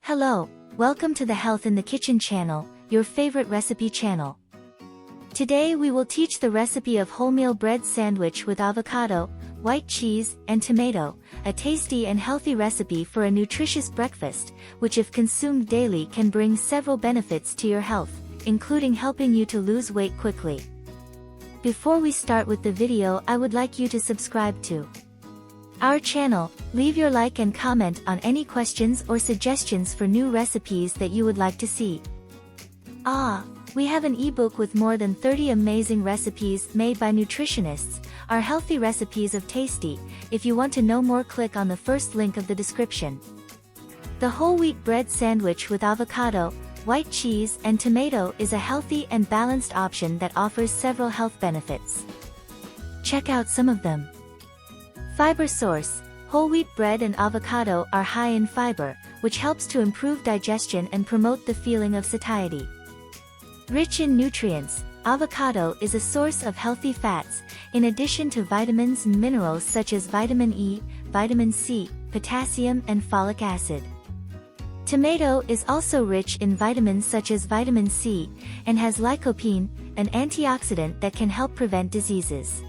Hello, welcome to the Health in the Kitchen channel, your favorite recipe channel. Today we will teach the recipe of wholemeal bread sandwich with avocado, white cheese, and tomato, a tasty and healthy recipe for a nutritious breakfast, which if consumed daily can bring several benefits to your health, including helping you to lose weight quickly. Before we start with the video, I would like you to subscribe to our channel, leave your like and comment on any questions or suggestions for new recipes that you would like to see. We have an ebook with more than 30 amazing recipes made by nutritionists, our healthy recipes of tasty. If you want to know more, click on the first link of the description. The whole wheat bread sandwich with avocado, white cheese, and tomato is a healthy and balanced option that offers several health benefits. Check out some of them. Fiber source: whole wheat bread and avocado are high in fiber, which helps to improve digestion and promote the feeling of satiety. Rich in nutrients, avocado is a source of healthy fats, in addition to vitamins and minerals such as vitamin E, vitamin C, potassium, and folic acid. Tomato is also rich in vitamins such as vitamin C, and has lycopene, an antioxidant that can help prevent diseases.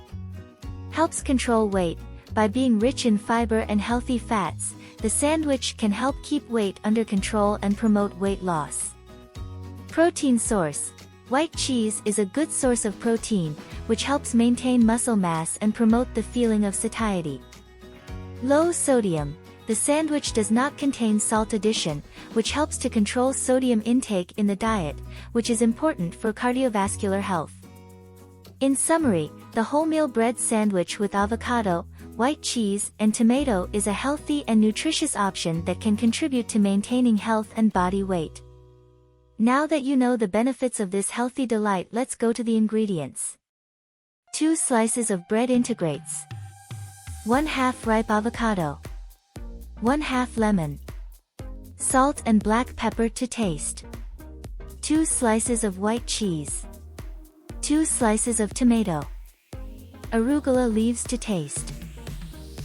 Helps control weight. By being rich in fiber and healthy fats, the sandwich can help keep weight under control and promote weight loss. Protein source: white cheese is a good source of protein, which helps maintain muscle mass and promote the feeling of satiety. Low sodium: the sandwich does not contain salt addition, which helps to control sodium intake in the diet, which is important for cardiovascular health. In summary, the wholemeal bread sandwich with avocado, white cheese, and tomato is a healthy and nutritious option that can contribute to maintaining health and body weight. Now that you know the benefits of this healthy delight, let's go to the ingredients. 2 slices of bread integrates. 1/2 ripe avocado. 1/2 lemon. Salt and black pepper to taste. 2 slices of white cheese. 2 slices of tomato. Arugula leaves to taste.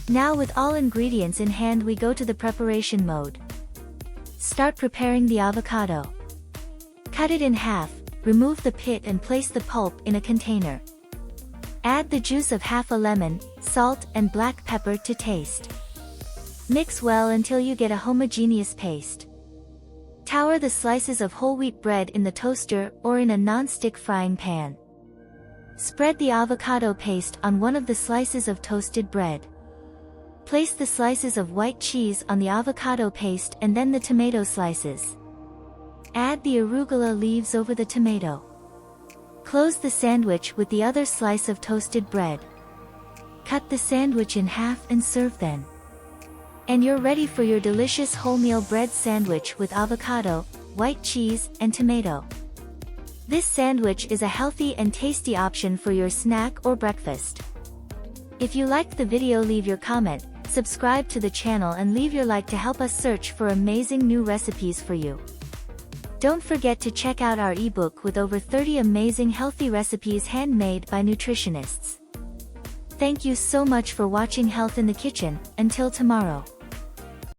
Now with all ingredients in hand, we go to the preparation mode. Start preparing the avocado. Cut it in half, remove the pit and place the pulp in a container. Add the juice of half a lemon, salt and black pepper to taste. Mix well until you get a homogeneous paste. Tower the slices of whole wheat bread in the toaster or in a non-stick frying pan. Spread the avocado paste on one of the slices of toasted bread. Place the slices of white cheese on the avocado paste and then the tomato slices. Add the arugula leaves over the tomato. Close the sandwich with the other slice of toasted bread. Cut the sandwich in half and serve then. And you're ready for your delicious wholemeal bread sandwich with avocado, white cheese, and tomato. This sandwich is a healthy and tasty option for your snack or breakfast. If you liked the video, leave your comment, subscribe to the channel and leave your like to help us search for amazing new recipes for you. Don't forget to check out our ebook with over 30 amazing healthy recipes handmade by nutritionists. Thank you so much for watching Health in the Kitchen. Until tomorrow.